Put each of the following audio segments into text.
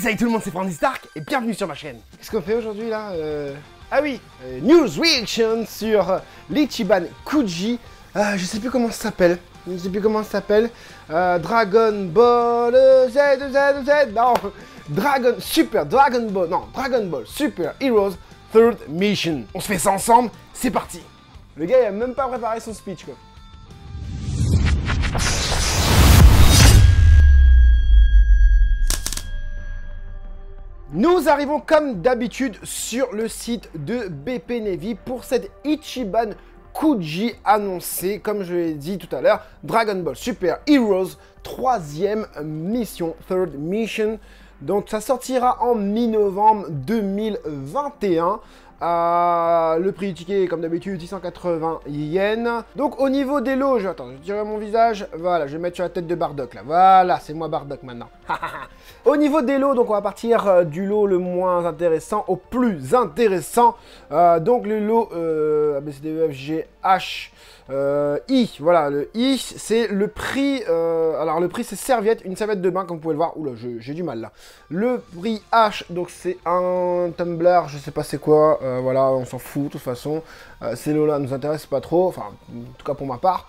Salut tout le monde, c'est Franzy Stark et bienvenue sur ma chaîne. Qu'est-ce qu'on fait aujourd'hui là Ah oui, news reaction sur l'Ichiban Kuji. Je sais plus comment ça s'appelle. Dragon Ball Z. Non, Dragon Ball Super Heroes Third Mission. On se fait ça ensemble, c'est parti. Le gars il a même pas préparé son speech quoi. Nous arrivons comme d'habitude sur le site de BP Navy pour cette Ichiban Kuji annoncé, comme je l'ai dit tout à l'heure, Dragon Ball Super Heroes, 3e mission, Third Mission. Donc ça sortira en mi-novembre 2021. Le prix du ticket est comme d'habitude 680 yens. Donc au niveau des lots, je dirais mon visage, voilà, je vais mettre sur la tête de Bardock là, voilà, c'est moi Bardock maintenant. Au niveau des lots, donc on va partir du lot le moins intéressant au plus intéressant. Donc le lot ABCDEFGH I, voilà, le I, c'est le prix, alors le prix c'est serviette, une serviette de bain comme vous pouvez le voir, oula j'ai du mal là. Le prix H, donc c'est un tumbler, je sais pas c'est quoi, voilà, on s'en fout de toute façon, ces lots là nous intéressent pas trop, enfin en tout cas pour ma part.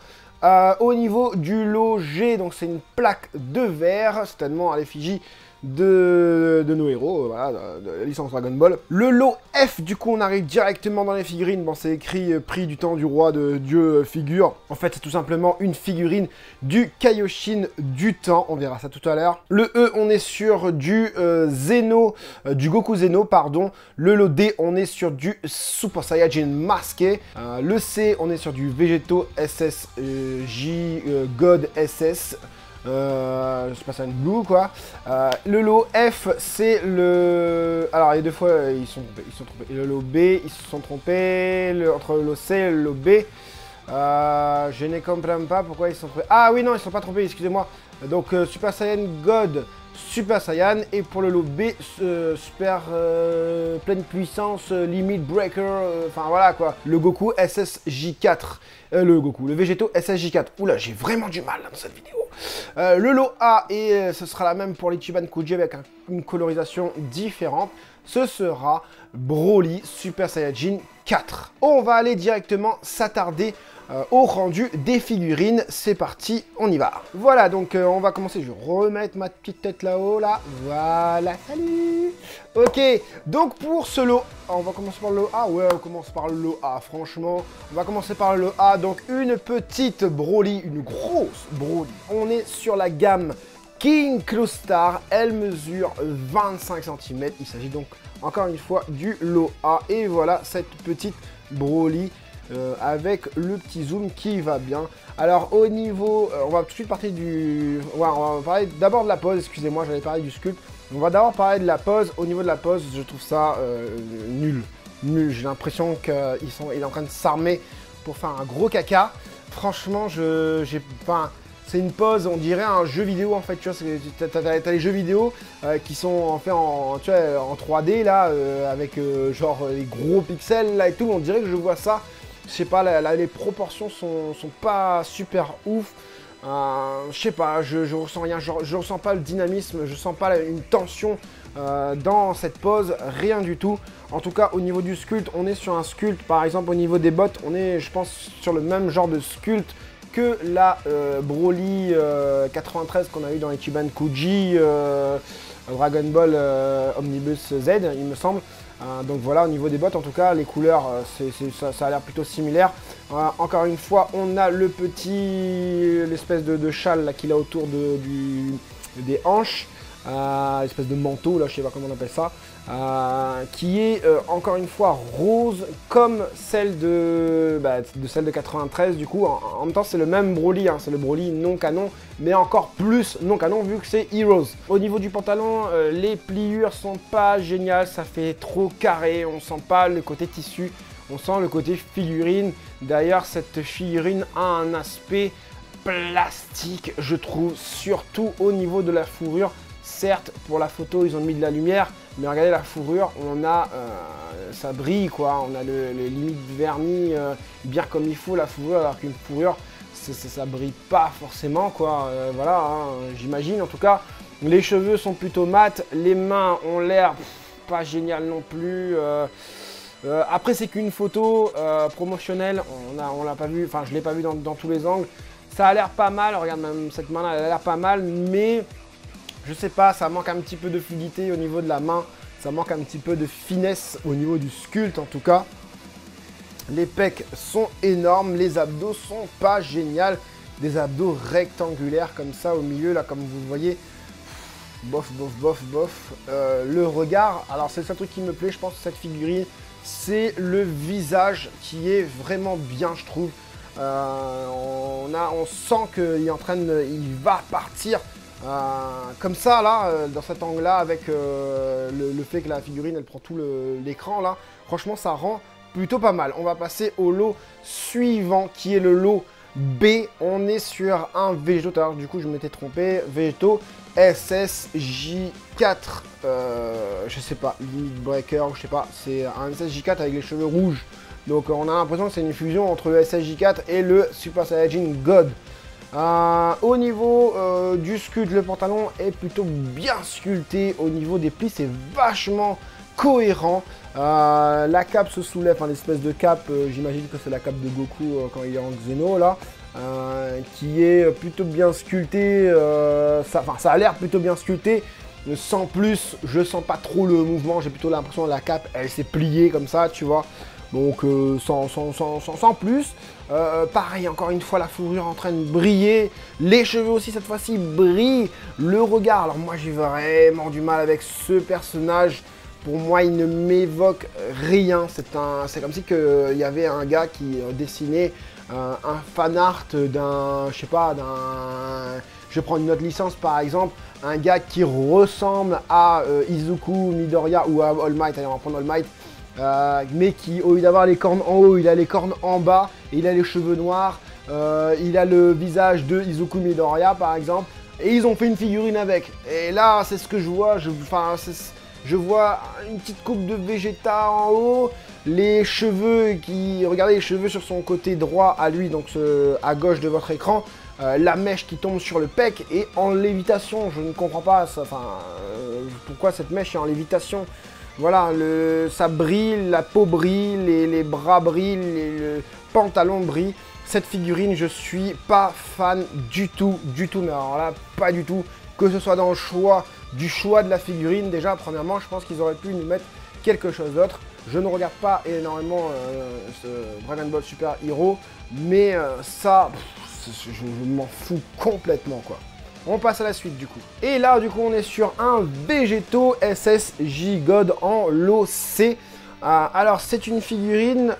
Au niveau du lot G, donc c'est une plaque de verre, certainement à l'effigie de nos héros, voilà, de la licence Dragon Ball. Le lot F, du coup, on arrive directement dans les figurines. Bon, c'est écrit prix du temps du roi de Dieu figure. En fait, c'est tout simplement une figurine du Kaioshin du temps. On verra ça tout à l'heure. Le E, on est sur du Zeno, du Goku Zeno, pardon. Le lot D, on est sur du Super Saiyajin masqué. Le C, on est sur du Végéto SSJ God SS. Je sais pas, c'est une blue quoi. Le lot F, c'est le... Alors, il y a deux fois, ils sont trompés. Le lot B, ils se sont trompés. Entre le lot C et le lot B. Je ne comprends pas pourquoi ils sont trompés. Ah oui, non, ils sont pas trompés, excusez-moi. Donc, Super Saiyan God, Super Saiyan. Et pour le lot B, Super pleine puissance, Limit Breaker. Enfin, voilà quoi. Le Goku SSJ4. Le Végéto SSJ4. Oula, j'ai vraiment du mal là, dans cette vidéo. Le lot A, et ce sera la même pour l'Ichiban Kuji avec une colorisation différente, ce sera Broly Super Saiyajin 4. On va aller directement s'attarder au rendu des figurines. C'est parti, on y va. Voilà, donc on va commencer. Je vais remettre ma petite tête là-haut, là. Voilà, salut. Ok, donc pour ce lot, on va commencer par le lot A. Ouais, on commence par le lot A, franchement. On va commencer par le lot A. Donc une petite Broly, une grosse Broly. On est sur la gamme King Clothstar. Elle mesure 25 cm. Il s'agit donc encore une fois du lot A. Et voilà cette petite Broly. Avec le petit zoom qui va bien. Alors au niveau, on va tout de suite partir du... Ouais, on va parler d'abord de la pose, excusez-moi, j'allais parler du sculpt. On va d'abord parler de la pose. Au niveau de la pose, je trouve ça nul. J'ai l'impression qu'il est en train de s'armer pour faire un gros caca. Franchement, enfin, c'est une pose, on dirait un jeu vidéo en fait, tu vois, t'as les jeux vidéo qui sont tu vois, en 3D là, avec genre les gros pixels là et tout, on dirait que je vois ça. Je sais pas, les proportions sont pas super ouf. Je sais pas, je ressens rien, je ressens pas le dynamisme, je sens pas une tension dans cette pose, rien du tout. En tout cas, au niveau du sculpt, on est sur un sculpt, par exemple au niveau des bottes, on est, je pense, sur le même genre de sculpt que la Broly 93 qu'on a eu dans Ichiban Kuji, Dragon Ball Omnibus Z, il me semble. Donc voilà, au niveau des bottes, en tout cas, les couleurs, ça a l'air plutôt similaire. Encore une fois, on a l'espèce de châle qu'il a autour des hanches, l'espèce de manteau, là, je sais pas comment on appelle ça, qui est encore une fois rose comme celle de 93 du coup. En même temps, c'est le même Broly, hein, c'est le Broly non canon, mais encore plus non canon vu que c'est Heroes. Au niveau du pantalon, les pliures sont pas géniales, ça fait trop carré, on sent pas le côté tissu, on sent le côté figurine. D'ailleurs, cette figurine a un aspect plastique, je trouve, surtout au niveau de la fourrure. Certes, pour la photo, ils ont mis de la lumière, mais regardez la fourrure, on a, ça brille quoi, on a les limites vernis bien comme il faut la fourrure, alors qu'une fourrure, ça brille pas forcément quoi, voilà, hein, j'imagine en tout cas. Les cheveux sont plutôt mat, les mains ont l'air pas génial non plus. Après, c'est qu'une photo promotionnelle, on l'a pas vu, enfin je l'ai pas vu dans tous les angles. Ça a l'air pas mal, regarde même cette main là, elle a l'air pas mal, mais je sais pas, ça manque un petit peu de fluidité au niveau de la main, ça manque un petit peu de finesse au niveau du sculpte en tout cas. Les pecs sont énormes, les abdos sont pas génial, des abdos rectangulaires comme ça au milieu là, comme vous le voyez. Bof, bof, bof, bof. Le regard, alors c'est le seul truc qui me plaît, je pense, cette figurine, c'est le visage qui est vraiment bien, je trouve. On sent qu'il est en train de, il va partir comme ça, là, dans cet angle-là, avec le fait que la figurine, elle prend tout l'écran, là. Franchement, ça rend plutôt pas mal. On va passer au lot suivant, qui est le lot B. On est sur un végétaux. Alors, du coup, je m'étais trompé. Végétaux SSJ4. Je sais pas, Limit Breaker, je sais pas. C'est un SSJ4 avec les cheveux rouges. Donc, on a l'impression que c'est une fusion entre le SSJ4 et le Super Saiyajin God. Au niveau du sculpte, le pantalon est plutôt bien sculpté. Au niveau des plis, c'est vachement cohérent. La cape se soulève, enfin l'espèce de cape, j'imagine que c'est la cape de Goku quand il est en Xeno là, qui est plutôt bien sculptée, ça a l'air plutôt bien sculpté, sans plus, je sens pas trop le mouvement, j'ai plutôt l'impression que la cape elle s'est pliée comme ça, tu vois, donc sans plus. Pareil, encore une fois, la fourrure en train de briller, les cheveux aussi cette fois-ci brillent, le regard, alors moi j'ai vraiment du mal avec ce personnage. Pour moi, il ne m'évoque rien. C'est comme si il y avait un gars qui dessinait un fan art d'un, je sais pas, je prends une autre licence par exemple, un gars qui ressemble à Izuku Midoriya ou à All Might, allez on va prendre All Might, mais qui au lieu d'avoir les cornes en haut, il a les cornes en bas, et il a les cheveux noirs, il a le visage de Izuku Midoriya par exemple, et ils ont fait une figurine avec. Et là, c'est ce que je vois, je vois une petite coupe de Vegeta en haut, les cheveux regardez les cheveux sur son côté droit à lui, donc à gauche de votre écran, la mèche qui tombe sur le pec et en lévitation, je ne comprends pas, pourquoi cette mèche est en lévitation. Voilà, ça brille, la peau brille, les bras brillent, le pantalon brille. Cette figurine, je suis pas fan du tout, mais alors là, pas du tout, que ce soit dans le choix de la figurine. Déjà, premièrement, je pense qu'ils auraient pu nous mettre quelque chose d'autre. Je ne regarde pas énormément ce Dragon Ball Super Hero, mais ça, je m'en fous complètement, quoi. On passe à la suite, du coup. Et là, du coup, on est sur un Végétaux SSJ God en lot C. Alors, c'est une figurine,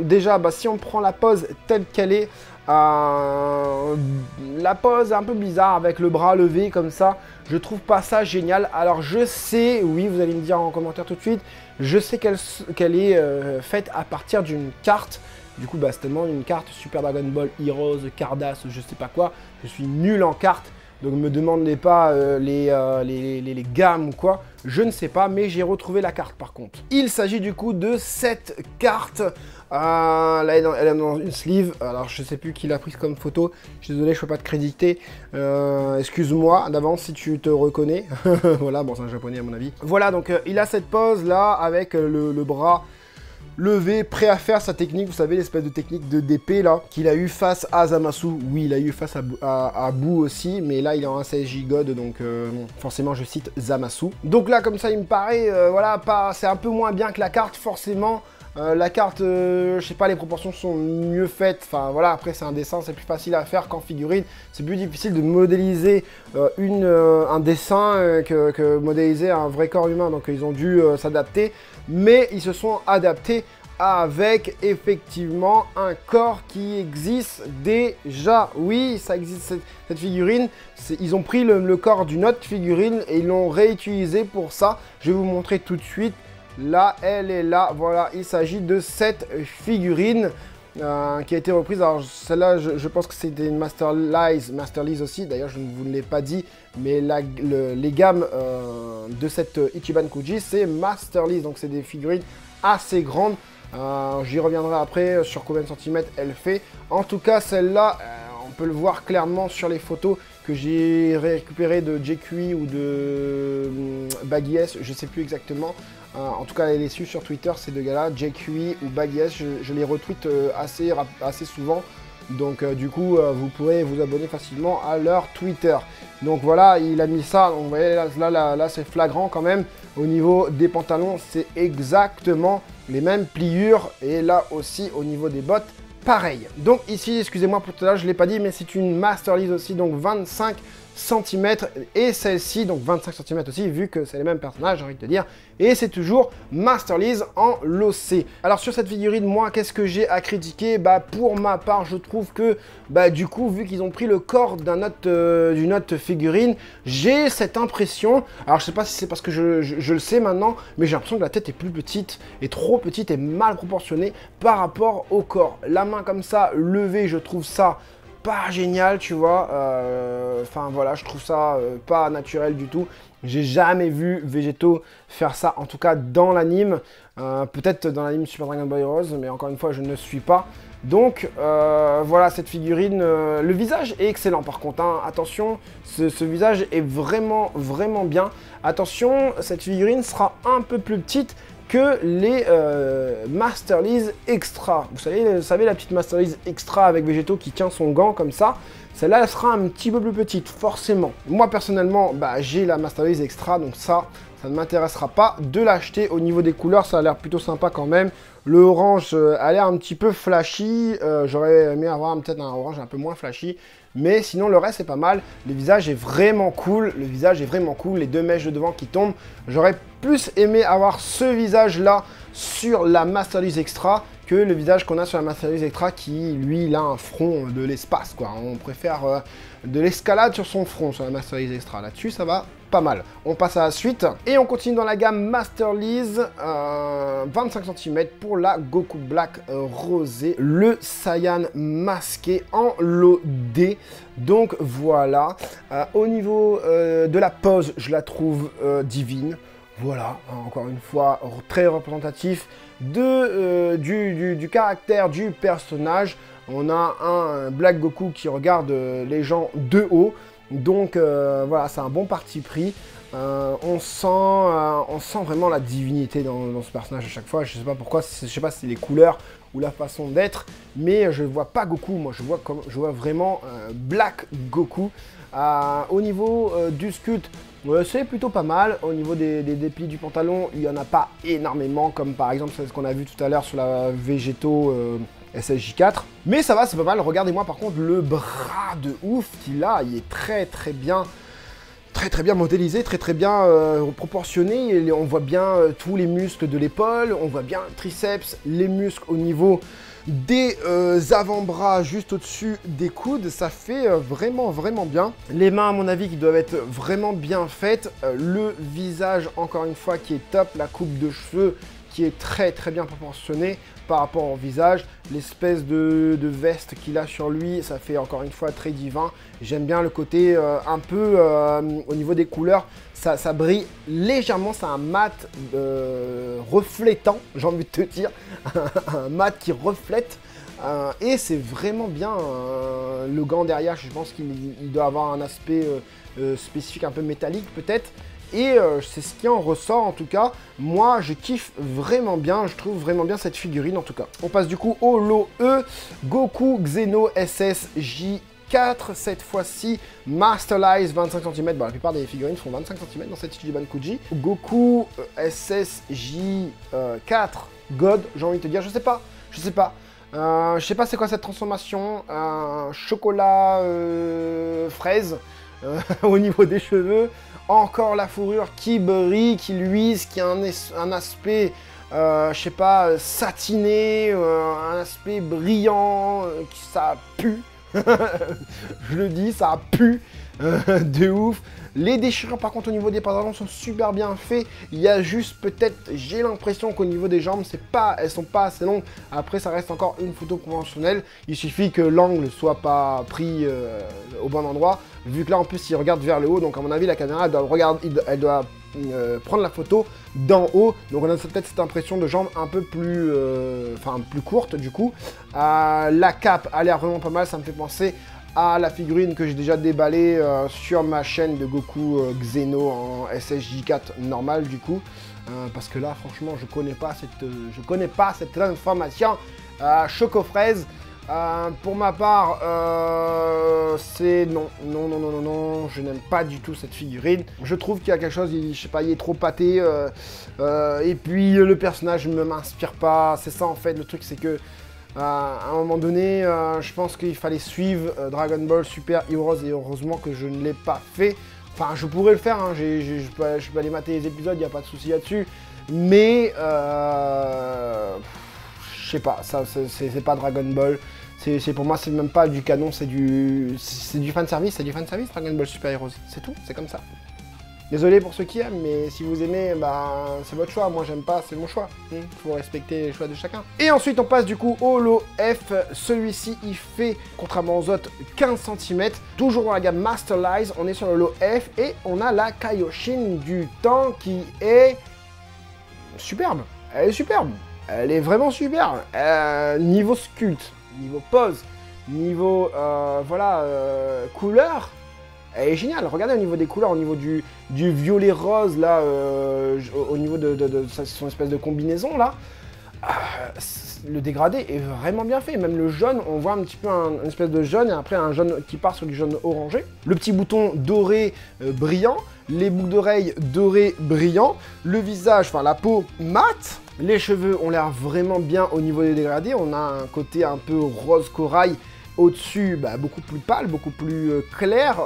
déjà, si on prend la pose telle qu'elle est, la pose est un peu bizarre avec le bras levé comme ça, je trouve pas ça génial. Alors je sais, oui vous allez me dire en commentaire tout de suite, je sais qu'elle est faite à partir d'une carte. Du coup c'est tellement une carte Super Dragon Ball Heroes, Cardass, je sais pas quoi, je suis nul en cartes. Donc ne me demandez pas les gammes ou quoi, je ne sais pas, mais j'ai retrouvé la carte par contre. Il s'agit du coup de cette carte. Là elle est dans une sleeve, alors je sais plus qui l'a prise comme photo, je suis désolé, je peux pas te créditer, excuse-moi d'avance si tu te reconnais. Voilà, bon c'est un japonais à mon avis. Voilà, donc il a cette pose là avec le bras levé, prêt à faire sa technique, vous savez, l'espèce de technique de d'épée là, qu'il a eu face à Zamasu. Oui, il a eu face à Boo aussi, mais là il est en SSJ God, donc forcément je cite Zamasu. Donc là, comme ça, il me paraît, voilà, c'est un peu moins bien que la carte, forcément. La carte, je sais pas, les proportions sont mieux faites, enfin voilà, après c'est un dessin, c'est plus facile à faire qu'en figurine, c'est plus difficile de modéliser un dessin que modéliser un vrai corps humain, donc ils ont dû s'adapter, mais ils se sont adaptés avec effectivement un corps qui existe déjà. Oui, ça existe, cette figurine, ils ont pris le corps d'une autre figurine et ils l'ont réutilisé pour ça, je vais vous montrer tout de suite. Là, elle est là, voilà, il s'agit de cette figurine qui a été reprise. Alors celle-là, je pense que c'était une Masterlize aussi, d'ailleurs je ne vous l'ai pas dit, mais les gammes de cette Ichiban Kuji, c'est Masterlize, donc c'est des figurines assez grandes. J'y reviendrai après sur combien de centimètres elle fait. En tout cas, celle-là, on peut le voir clairement sur les photos, que j'ai récupéré de JQI ou de Baggy S, je sais plus exactement. En tout cas, les suivre sur Twitter, ces deux gars-là, JQI ou Baggy S, je les retweet assez souvent. Donc du coup, vous pourrez vous abonner facilement à leur Twitter. Donc voilà, il a mis ça. Donc, vous voyez, là c'est flagrant quand même. Au niveau des pantalons, c'est exactement les mêmes pliures. Et là aussi, au niveau des bottes, pareil. Donc ici, excusez-moi pour tout à l'heure, je ne l'ai pas dit, mais c'est une Masterlease aussi, donc 25 cm. Et celle-ci, donc 25 cm aussi, vu que c'est les mêmes personnages, j'ai envie de te dire. Et c'est toujours Masterlease en LOC. Alors sur cette figurine, moi, qu'est-ce que j'ai à critiquer? Bah pour ma part, je trouve que, bah du coup, vu qu'ils ont pris le corps d'une autre figurine, j'ai cette impression, alors je sais pas si c'est parce que je le sais maintenant, mais j'ai l'impression que la tête est plus petite, est trop petite et mal proportionnée par rapport au corps. La main comme ça, levée, je trouve ça pas génial, tu vois. Enfin voilà, je trouve ça pas naturel du tout. J'ai jamais vu Végéto faire ça, en tout cas dans l'anime. Peut-être dans l'anime Super Dragon Ball Heroes, mais encore une fois, je ne suis pas. Donc voilà, cette figurine, le visage est excellent par contre, hein. Attention, ce visage est vraiment bien. Attention, cette figurine sera un peu plus petite que les Masterlease Extra. Vous savez la petite Masterlease Extra avec Végéto qui tient son gant comme ça. Celle-là, elle sera un petit peu plus petite, forcément. Moi, personnellement, bah, j'ai la Masterlease Extra, donc ça ne m'intéressera pas de l'acheter. Au niveau des couleurs, ça a l'air plutôt sympa quand même. Le orange a l'air un petit peu flashy. J'aurais aimé avoir peut-être un orange un peu moins flashy. Mais sinon, le reste est pas mal. Le visage est vraiment cool. Le visage est vraiment cool. Les deux mèches de devant qui tombent. J'aurais plus aimé avoir ce visage-là sur la Masterlease Extra que le visage qu'on a sur la Masterlease Extra qui, lui, il a un front de l'espace, quoi. On préfère de l'escalade sur son front sur la Masterlease Extra. Là-dessus, ça va pas mal. On passe à la suite et on continue dans la gamme Masterlease, 25 cm pour la Goku Black rosé, le Saiyan masqué en LOD. Donc voilà, au niveau de la pose, je la trouve divine. Voilà, encore une fois, très représentatif du caractère du personnage. On a un Black Goku qui regarde les gens de haut. Donc voilà, c'est un bon parti pris. On sent vraiment la divinité dans ce personnage à chaque fois. Je sais pas pourquoi, je sais pas si c'est les couleurs ou la façon d'être, mais je vois pas Goku. Moi, je vois vraiment Black Goku. Au niveau du sculpt, c'est plutôt pas mal. Au niveau des plis du pantalon, il n'y en a pas énormément, comme par exemple ce qu'on a vu tout à l'heure sur la Végéto SSJ4. Mais ça va, c'est pas mal. Regardez-moi par contre le bras de ouf qu'il a. Il est très bien modélisé, très bien proportionné. Et on voit bien tous les muscles de l'épaule, on voit bien le triceps, les muscles au niveau des avant-bras juste au-dessus des coudes. Ça fait vraiment bien. Les mains, à mon avis, qui doivent être vraiment bien faites. Le visage, encore une fois, qui est top. La coupe de cheveux qui est très bien proportionnée par rapport au visage. L'espèce de veste qu'il a sur lui, ça fait encore une fois très divin. J'aime bien le côté un peu au niveau des couleurs, ça brille légèrement, c'est un mat reflétant, j'ai envie de te dire, un mat qui reflète. Et c'est vraiment bien. Le gant derrière, je pense qu'il doit avoir un aspect spécifique, un peu métallique peut-être. Et c'est ce qui en ressort en tout cas. Moi je kiffe vraiment bien, je trouve vraiment bien cette figurine en tout cas. On passe du coup au lot E, Goku Xeno SSJ4, cette fois-ci Masterlease 25 cm. Bon, la plupart des figurines font 25 cm dans cette Ichiban Kuji. Goku SSJ4 God, j'ai envie de te dire, je sais pas. Je sais pas c'est quoi cette transformation, chocolat fraise au niveau des cheveux. Encore la fourrure qui brille, qui luise, qui a un aspect, je sais pas, satiné, un aspect brillant, ça pue. Je le dis, ça pue de ouf. Les déchirures par contre au niveau des pantalons sont super bien faits. Il y a juste peut-être, j'ai l'impression qu'au niveau des jambes, elles sont pas assez longues. Après ça reste encore une photo conventionnelle. Il suffit que l'angle soit pas pris au bon endroit. Vu que là en plus il regarde vers le haut, donc à mon avis la caméra elle doit prendre la photo d'en haut. Donc on a peut-être cette impression de jambes un peu plus, plus courte du coup. La cape a l'air vraiment pas mal, ça me fait penser à la figurine que j'ai déjà déballée sur ma chaîne de Goku Xeno en SSJ4 normal du coup. Parce que là, franchement, je connais pas cette transformation choco-fraise. Pour ma part, c'est non, je n'aime pas du tout cette figurine. Je trouve qu'il y a quelque chose, je sais pas, il est trop pâté. Et puis le personnage ne m'inspire pas. C'est ça en fait, le truc c'est que à un moment donné, je pense qu'il fallait suivre Dragon Ball Super Heroes et heureusement que je ne l'ai pas fait. Enfin, je pourrais le faire, hein. Je peux aller mater les épisodes, il n'y a pas de souci là-dessus. Mais, je sais pas, ça c'est pas Dragon Ball. Pour moi, c'est même pas du canon, c'est du fanservice, Dragon Ball Super Heroes. C'est tout, c'est comme ça. Désolé pour ceux qui aiment, mais si vous aimez, bah, c'est votre choix. Moi, j'aime pas, c'est mon choix. Faut respecter les choix de chacun. Et ensuite, on passe du coup au lot F. Celui-ci, il fait, contrairement aux autres, 15 cm. Toujours dans la gamme Masterlize, on est sur le lot F. Et on a la Kaioshin du temps qui est superbe. Elle est superbe. Elle est vraiment superbe. Niveau sculpte, niveau pose, niveau, voilà, couleur. Elle est géniale, regardez au niveau des couleurs, au niveau du violet rose, là, au niveau de son espèce de combinaison, là, le dégradé est vraiment bien fait. Même le jaune, on voit un petit peu une espèce de jaune, et après un jaune qui part sur du jaune orangé. Le petit bouton doré brillant, les boucles d'oreilles dorées brillant, le visage, enfin la peau mate. Les cheveux ont l'air vraiment bien au niveau des dégradés, on a un côté un peu rose corail, au-dessus, bah, beaucoup plus pâle, beaucoup plus clair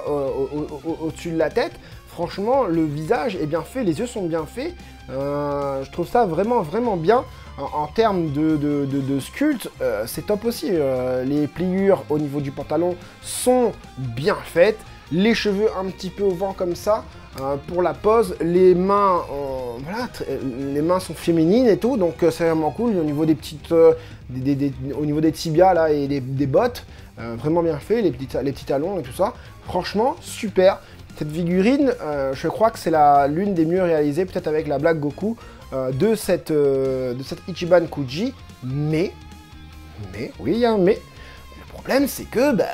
au-dessus de la tête. Franchement, le visage est bien fait, les yeux sont bien faits. Je trouve ça vraiment, vraiment bien. En termes de sculpte, c'est top aussi. Les pliures au niveau du pantalon sont bien faites. Les cheveux un petit peu au vent comme ça. Pour la pose, les mains, voilà, les mains sont féminines et tout, donc c'est vraiment cool au niveau des petites, au niveau des tibias là et des bottes, vraiment bien fait, les petits talons et tout ça. Franchement, super. Cette figurine, je crois que c'est l'une des mieux réalisées, peut-être avec la Black Goku de cette Ichiban Kuji, mais oui, il y a un mais. Le problème, c'est que bah,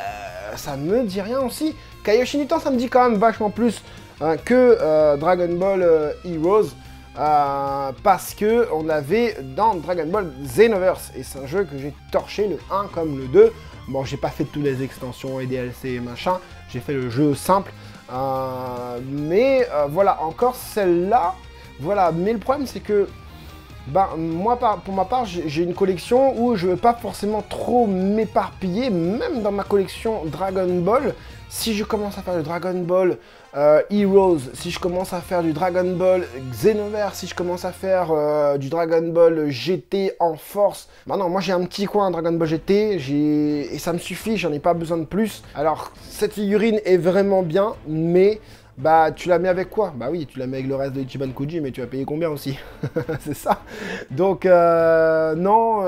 ça me dit rien aussi. Kaioshin du temps, ça me dit quand même vachement plus que Dragon Ball Heroes, parce que on l'avait dans Dragon Ball Xenoverse, et c'est un jeu que j'ai torché, le 1 comme le 2. Bon, j'ai pas fait toutes les extensions et DLC et machin, j'ai fait le jeu simple, mais voilà, encore celle-là, voilà. Mais le problème, c'est que ben, moi, pour ma part, j'ai une collection où je veux pas forcément trop m'éparpiller, même dans ma collection Dragon Ball. Si je commence à faire du Dragon Ball Heroes, si je commence à faire du Dragon Ball Xenoverse, si je commence à faire du Dragon Ball GT en force, bah non, moi j'ai un petit coin Dragon Ball GT, et ça me suffit, j'en ai pas besoin de plus. Alors, cette figurine est vraiment bien, mais bah, tu la mets avec quoi? Bah oui, tu la mets avec le reste de Ichiban Kuji, mais tu vas payer combien aussi? C'est ça. Donc, non,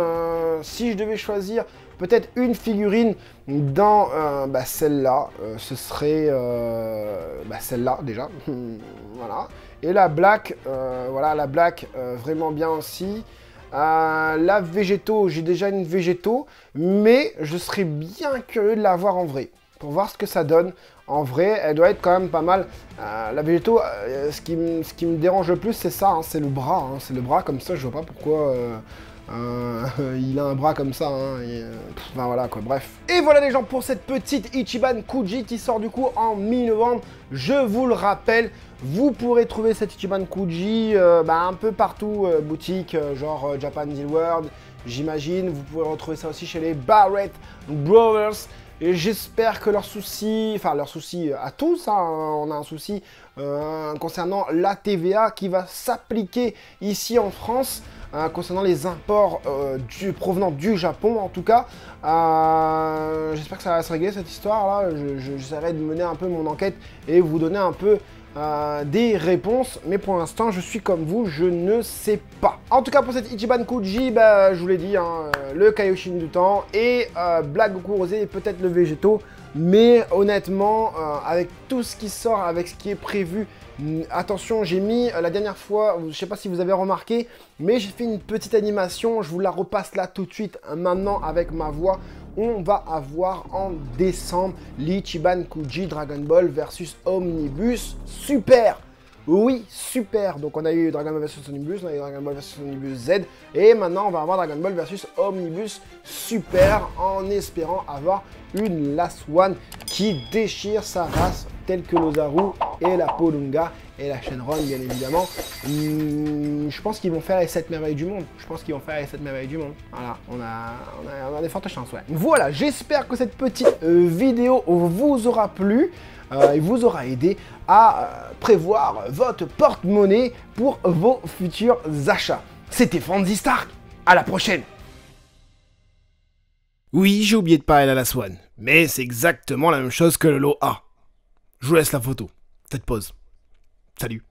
si je devais choisir peut-être une figurine dans bah, celle-là, ce serait bah, celle-là déjà. Voilà. Et la Black, voilà, la Black, vraiment bien aussi. La Végéto, j'ai déjà une Végéto, mais je serais bien curieux de la voir en vrai, pour voir ce que ça donne. En vrai, elle doit être quand même pas mal. La Végéto, ce qui me dérange le plus, c'est ça, hein, c'est le bras. Hein, c'est le bras comme ça, je vois pas pourquoi il a un bras comme ça. Hein, enfin voilà quoi, bref. Et voilà les gens pour cette petite Ichiban Kuji qui sort du coup en mi-novembre. Je vous le rappelle, vous pourrez trouver cette Ichiban Kuji bah, un peu partout, boutique, genre Japan Deal World, j'imagine. Vous pourrez retrouver ça aussi chez les Barrett Brothers. Et j'espère que leur souci à tous, hein, on a un souci concernant la TVA qui va s'appliquer ici en France, concernant les imports provenant du Japon en tout cas. J'espère que ça va se régler cette histoire là, j'essaierai de mener un peu mon enquête et vous donner un peu des réponses, mais pour l'instant je suis comme vous, je ne sais pas. En tout cas pour cette Ichiban Kuji, bah, je vous l'ai dit, hein, le Kaioshin du temps et Black Goku Rosé et peut-être le Végéto, mais honnêtement avec tout ce qui sort, avec ce qui est prévu, attention, j'ai mis la dernière fois, je sais pas si vous avez remarqué, mais j'ai fait une petite animation, je vous la repasse là tout de suite maintenant avec ma voix. on va avoir en décembre l'Ichiban Kuji Dragon Ball versus Omnibus Super. Oui, super. Donc on a eu Dragon Ball versus Omnibus, on a eu Dragon Ball versus Omnibus Z, et maintenant on va avoir Dragon Ball versus Omnibus Super, en espérant avoir une Last One qui déchire sa race, telle que l'Ozaru et la Polunga et la Shenron, bien évidemment. Je pense qu'ils vont faire les 7 merveilles du monde. Voilà, on a des fortes chances, ouais. Voilà, j'espère que cette petite vidéo vous aura plu. Il vous aura aidé à prévoir votre porte-monnaie pour vos futurs achats. C'était Franzy Stark, à la prochaine. Oui, j'ai oublié de parler de la Last One, mais c'est exactement la même chose que le lot A. Je vous laisse la photo. Faites pause. Salut.